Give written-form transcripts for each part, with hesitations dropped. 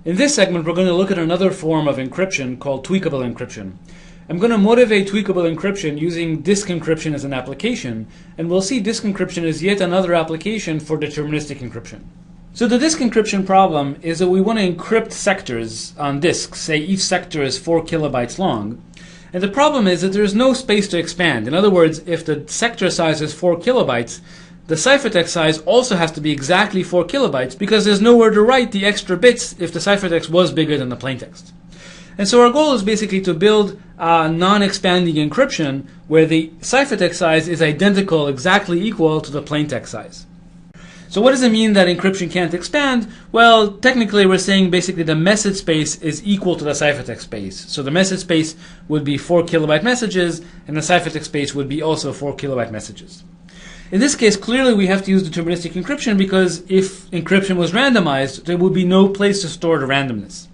In this segment, we're going to look at another form of encryption called tweakable encryption. I'm going to motivate tweakable encryption using disk encryption as an application, and we'll see disk encryption as yet another application for deterministic encryption. So the disk encryption problem is that we want to encrypt sectors on disks. Say each sector is 4 kilobytes long. And the problem is that there's no space to expand. In other words, if the sector size is 4 kilobytes, the ciphertext size also has to be exactly 4 kilobytes because there's nowhere to write the extra bits if the ciphertext was bigger than the plaintext. And so our goal is basically to build a non-expanding encryption where the ciphertext size is identical, exactly equal to the plaintext size. So what does it mean that encryption can't expand? Well, technically we're saying basically the message space is equal to the ciphertext space. So the message space would be 4 kilobyte messages, and the ciphertext space would be also 4 kilobyte messages. In this case, clearly we have to use deterministic encryption because if encryption was randomized, there would be no place to store the randomness.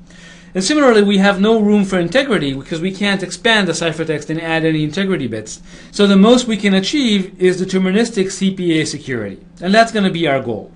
And similarly, we have no room for integrity because we can't expand the ciphertext and add any integrity bits. So the most we can achieve is deterministic CPA security. And that's going to be our goal.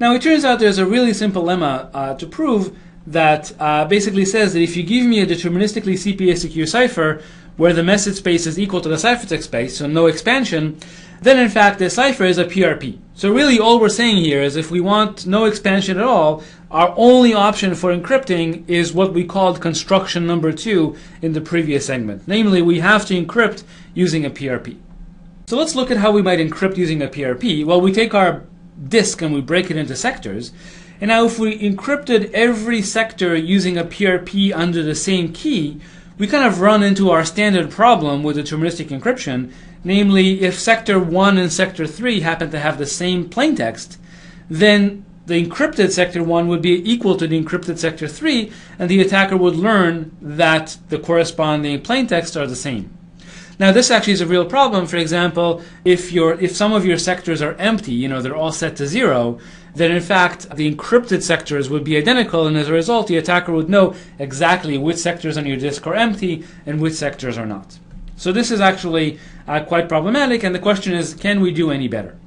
Now, it turns out there's a really simple lemma to prove that basically says that if you give me a deterministically CPA secure cipher where the message space is equal to the ciphertext space, so no expansion, then in fact the cipher is a PRP. So really all we're saying here is if we want no expansion at all, our only option for encrypting is what we called construction number 2 in the previous segment. Namely, we have to encrypt using a PRP. So let's look at how we might encrypt using a PRP. Well, we take our disk and we break it into sectors. And now if we encrypted every sector using a PRP under the same key, we kind of run into our standard problem with deterministic encryption. Namely, if sector 1 and sector 3 happen to have the same plaintext, then the encrypted sector 1 would be equal to the encrypted sector 3, and the attacker would learn that the corresponding plaintexts are the same. Now, this actually is a real problem. For example, if some of your sectors are empty, they're all set to 0, then in fact the encrypted sectors would be identical, and as a result the attacker would know exactly which sectors on your disk are empty and which sectors are not. So this is actually quite problematic, and the question is, can we do any better?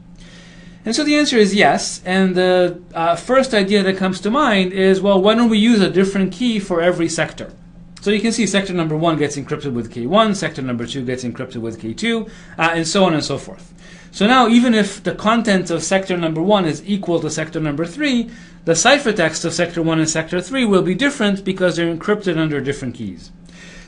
And so the answer is yes, and the first idea that comes to mind is, well, why don't we use a different key for every sector? So you can see sector number 1 gets encrypted with K1, sector number 2 gets encrypted with K2, and so on and so forth. So now even if the content of sector number 1 is equal to sector number 3, the ciphertext of sector 1 and sector 3 will be different because they're encrypted under different keys.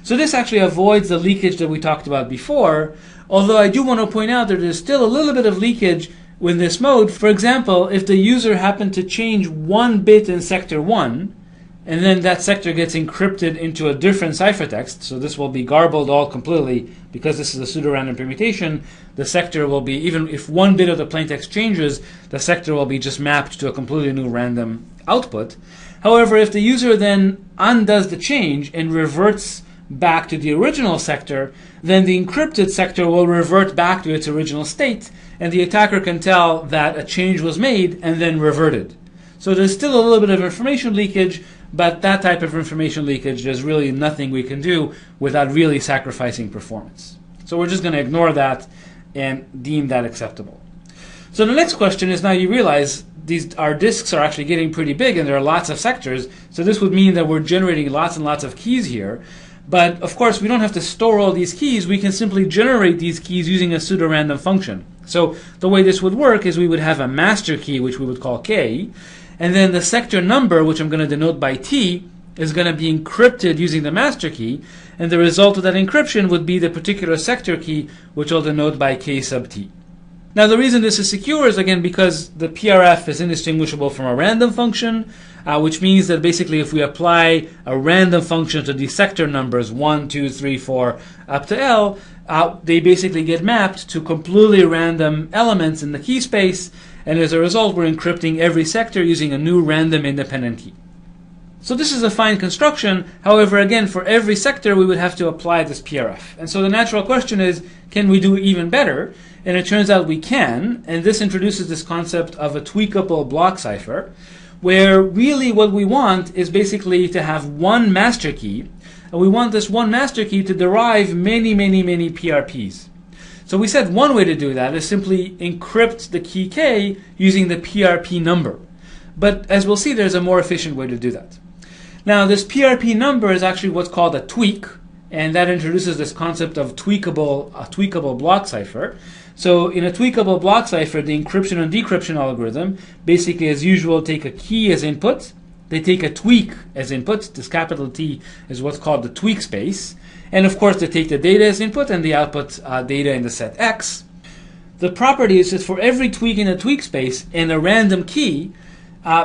So this actually avoids the leakage that we talked about before, although I do want to point out that there's still a little bit of leakage in this mode. For example, if the user happened to change one bit in sector 1, and then that sector gets encrypted into a different ciphertext, so this will be garbled all completely because this is a pseudo-random permutation, the sector will be, even if one bit of the plaintext changes, the sector will be just mapped to a completely new random output. However, if the user then undoes the change and reverts back to the original sector, then the encrypted sector will revert back to its original state, and the attacker can tell that a change was made and then reverted. So there's still a little bit of information leakage, but that type of information leakage, there's really nothing we can do without really sacrificing performance. So we're just going to ignore that and deem that acceptable. So the next question is, now you realize our disks are actually getting pretty big and there are lots of sectors, so this would mean that we're generating lots and lots of keys here. But of course, we don't have to store all these keys. We can simply generate these keys using a pseudo-random function. So the way this would work is we would have a master key, which we would call K, and then the sector number, which I'm going to denote by T, is going to be encrypted using the master key, and the result of that encryption would be the particular sector key, which I'll denote by K sub T. Now the reason this is secure is again because the PRF is indistinguishable from a random function, which means that basically if we apply a random function to the sector numbers 1, 2, 3, 4 up to L, they basically get mapped to completely random elements in the key space, and as a result we're encrypting every sector using a new random independent key. So this is a fine construction. However, again, for every sector we would have to apply this PRF. And so the natural question is, can we do even better? And it turns out we can, and this introduces this concept of a tweakable block cipher, where really what we want is basically to have one master key, and we want this one master key to derive many PRPs. So we said one way to do that is simply encrypt the key K using the PRP number. But as we'll see, there's a more efficient way to do that. Now this PRP number is actually what's called a tweak, and that introduces this concept of a tweakable block cipher. So in a tweakable block cipher, the encryption and decryption algorithm basically, as usual, take a key as input. They take a tweak as input. This capital T is what's called the tweak space. And of course, they take the data as input and the output data in the set X. The property is that for every tweak in the tweak space and a random key,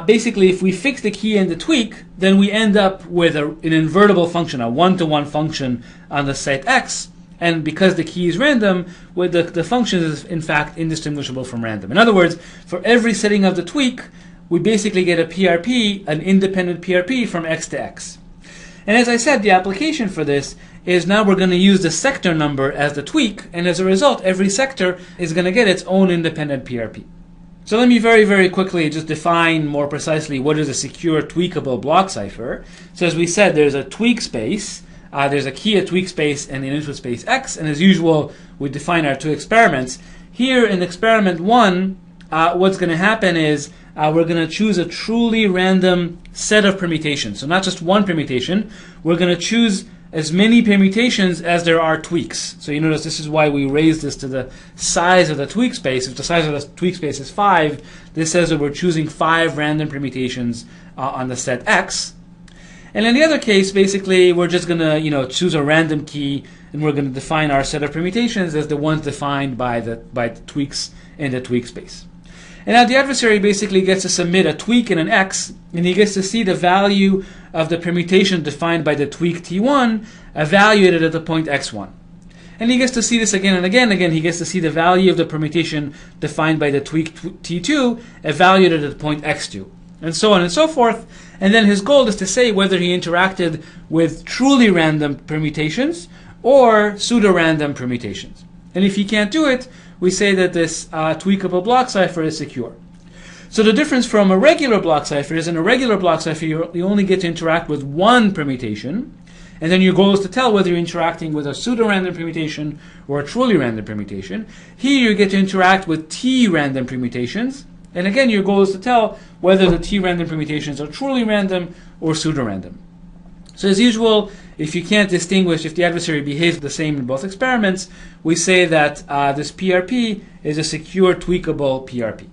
basically if we fix the key in the tweak, then we end up with an invertible function, a one-to-one function on the set X. And because the key is random, the function is in fact indistinguishable from random. In other words, for every setting of the tweak, we basically get a PRP, an independent PRP from X to X. And as I said, the application for this is now we're going to use the sector number as the tweak, and as a result, every sector is going to get its own independent PRP. So let me very, very quickly just define more precisely what is a secure tweakable block cipher. So as we said, there's a tweak space, there's a key, a tweak space, and an input space X, and as usual, we define our two experiments. Here in experiment 1, what's going to happen is we're going to choose a truly random set of permutations. So not just one permutation, we're going to choose as many permutations as there are tweaks. So you notice this is why we raise this to the size of the tweak space. If the size of the tweak space is 5, this says that we're choosing 5 random permutations on the set X. And in the other case, basically, we're just going to choose a random key, and we're going to define our set of permutations as the ones defined by the tweaks in the tweak space. And now the adversary basically gets to submit a tweak and an X, and he gets to see the value of the permutation defined by the tweak T1 evaluated at the point X1. And he gets to see this again and again. Again, he gets to see the value of the permutation defined by the tweak T2 evaluated at the point X2. And so on and so forth. And then his goal is to say whether he interacted with truly random permutations or pseudo-random permutations. And if he can't do it, we say that this tweakable block cipher is secure. So the difference from a regular block cipher is in a regular block cipher, you only get to interact with one permutation, and then your goal is to tell whether you're interacting with a pseudo-random permutation or a truly random permutation. Here you get to interact with T-random permutations, and again your goal is to tell whether the T-random permutations are truly random or pseudo-random. So as usual, if you can't distinguish if the adversary behaves the same in both experiments, we say that this PRP is a secure tweakable PRP.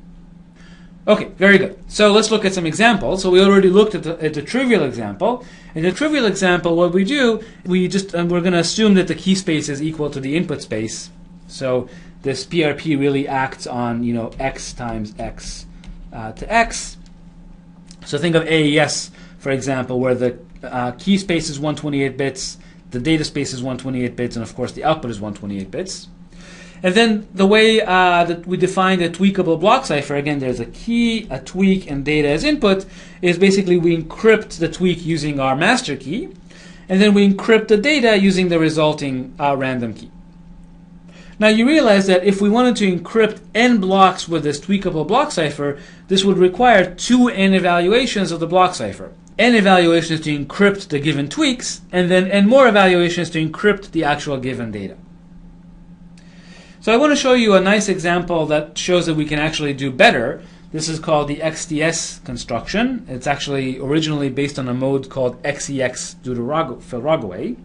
Okay, very good. So let's look at some examples. So we already looked at the trivial example. In the trivial example, what we do, we're going to assume that the key space is equal to the input space. So this PRP really acts on X times X to X. So think of AES, for example, where the key space is 128 bits, the data space is 128 bits, and of course the output is 128 bits. And then the way that we define the tweakable block cipher, again, there's a key, a tweak, and data as input, is basically we encrypt the tweak using our master key, and then we encrypt the data using the resulting random key. Now you realize that if we wanted to encrypt n blocks with this tweakable block cipher, this would require 2 n evaluations of the block cipher. N evaluations to encrypt the given tweaks, and then n more evaluations to encrypt the actual given data. So I want to show you a nice example that shows that we can actually do better. This is called the XTS construction. It's actually originally based on a mode called XEX due to Roggeway.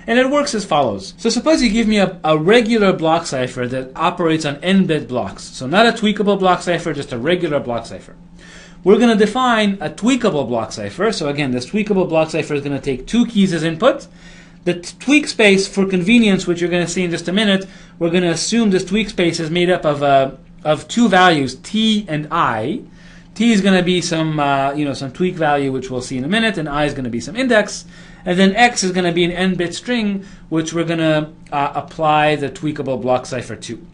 And it works as follows. So suppose you give me a regular block cipher that operates on n-bit blocks. So not a tweakable block cipher, just a regular block cipher. We're going to define a tweakable block cipher. So again, this tweakable block cipher is going to take 2 keys as input. The tweak space, for convenience, which you're going to see in just a minute, we're going to assume this tweak space is made up of 2 values, T and I. T is going to be some tweak value, which we'll see in a minute, and I is going to be some index. And then X is going to be an n-bit string, which we're going to apply the tweakable block cipher to.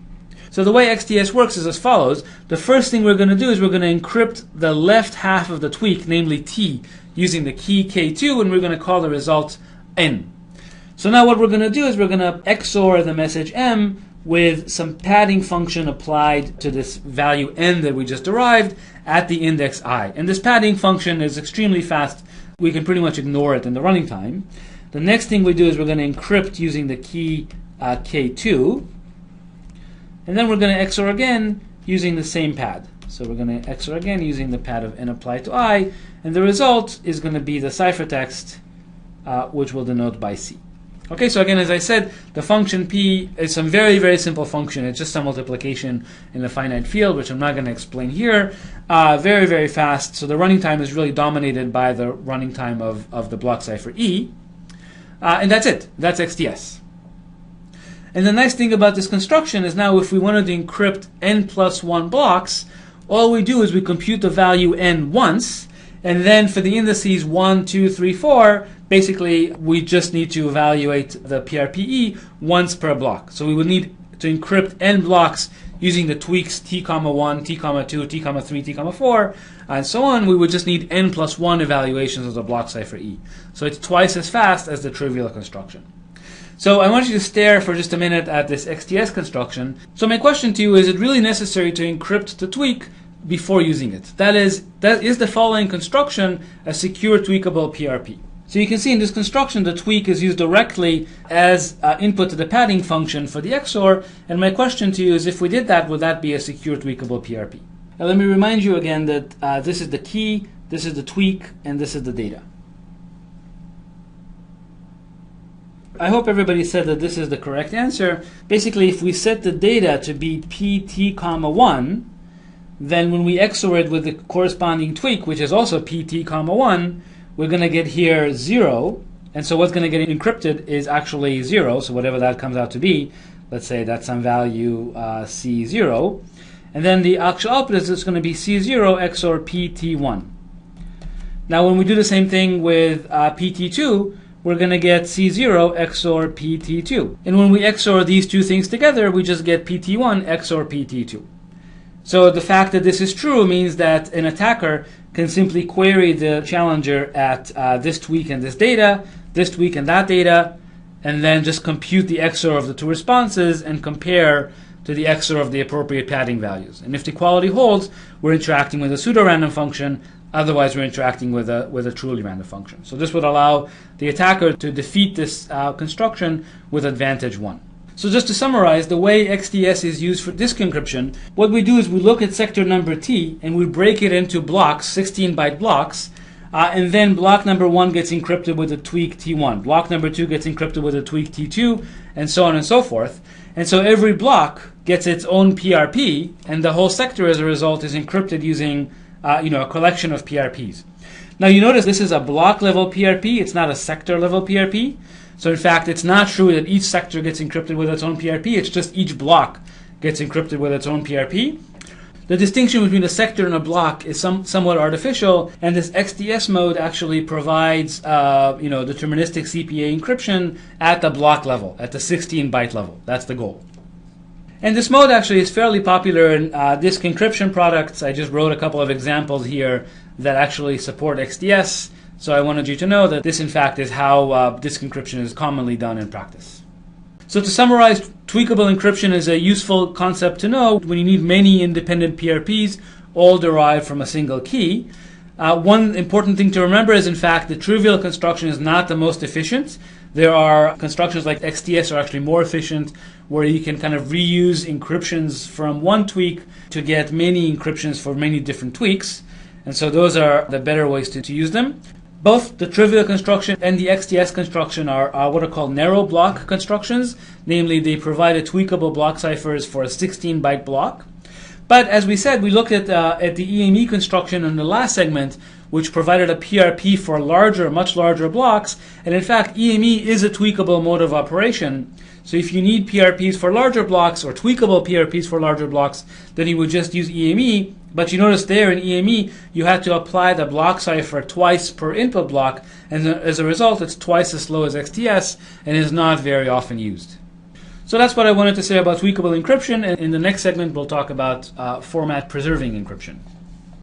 So the way XTS works is as follows. The first thing we're going to do is we're going to encrypt the left half of the tweak, namely T, using the key K2, and we're going to call the result N. So now what we're going to do is we're going to XOR the message M with some padding function applied to this value N that we just derived at the index I. And this padding function is extremely fast. We can pretty much ignore it in the running time. The next thing we do is we're going to encrypt using the key K2. And then we're going to XOR again using the same pad. So we're going to XOR again using the pad of n applied to I, and the result is going to be the ciphertext, which we'll denote by C. Okay, so again, as I said, the function p is some very, very simple function. It's just some multiplication in a finite field, which I'm not going to explain here. Very, very fast. So the running time is really dominated by the running time of the block cipher E. And that's it. That's XTS. And the nice thing about this construction is now if we wanted to encrypt n plus 1 blocks, all we do is we compute the value n once, and then for the indices 1, 2, 3, 4, basically we just need to evaluate the PRPE once per block. So we would need to encrypt n blocks using the tweaks t, 1, t, 2, t, 3, t, 4, and so on. We would just need n plus 1 evaluations of the block cipher E. So it's twice as fast as the trivial construction. So I want you to stare for just a minute at this XTS construction. So my question to you is it really necessary to encrypt the tweak before using it? That is the following construction a secure tweakable PRP? So you can see in this construction the tweak is used directly as input to the padding function for the XOR, and my question to you is if we did that, would that be a secure tweakable PRP? Now let me remind you again that this is the key, this is the tweak, and this is the data. I hope everybody said that this is the correct answer. Basically, if we set the data to be pt, 1, then when we XOR it with the corresponding tweak, which is also pt, 1, we're going to get here 0. And so what's going to get encrypted is actually 0. So whatever that comes out to be, let's say that's some value C0. And then the actual output is just going to be C0 XOR PT1. Now when we do the same thing with PT2, we're going to get C0 XOR PT2. And when we XOR these two things together, we just get PT1 XOR PT2. So the fact that this is true means that an attacker can simply query the challenger at this tweak and this data, this tweak and that data, and then just compute the XOR of the two responses and compare to the XOR of the appropriate padding values. And if the equality holds, we're interacting with a pseudo-random function. Otherwise, we're interacting with a truly random function. So this would allow the attacker to defeat this construction with advantage 1. So just to summarize, the way XTS is used for disk encryption, what we do is we look at sector number T and we break it into blocks, 16-byte blocks, and then block number 1 gets encrypted with a tweak T1. Block number 2 gets encrypted with a tweak T2, and so on and so forth. And so every block gets its own PRP, and the whole sector as a result is encrypted using a collection of PRPs. Now you notice this is a block level PRP, it's not a sector level PRP. So in fact, it's not true that each sector gets encrypted with its own PRP, it's just each block gets encrypted with its own PRP. The distinction between a sector and a block is somewhat artificial, and this XTS mode actually provides deterministic CPA encryption at the block level, at the 16-byte level. That's the goal. And this mode actually is fairly popular in disk encryption products. I just wrote a couple of examples here that actually support XTS. So I wanted you to know that this, in fact, is how disk encryption is commonly done in practice. So to summarize, tweakable encryption is a useful concept to know when you need many independent PRPs, all derived from a single key. One important thing to remember is, in fact, the trivial construction is not the most efficient. There are constructions like XTS are actually more efficient, where you can kind of reuse encryptions from one tweak to get many encryptions for many different tweaks. And so those are the better ways to use them. Both the trivial construction and the XTS construction are what are called narrow block constructions. Namely, they provide a tweakable block ciphers for a 16-byte block. But as we said, we looked at the EME construction in the last segment, which provided a PRP for much larger blocks. And in fact, EME is a tweakable mode of operation. So if you need PRPs for larger blocks or tweakable PRPs for larger blocks, then you would just use EME. But you notice there in EME, you had to apply the block cipher twice per input block. And as a result, it's twice as slow as XTS and is not very often used. So that's what I wanted to say about tweakable encryption. And in the next segment, we'll talk about format preserving encryption.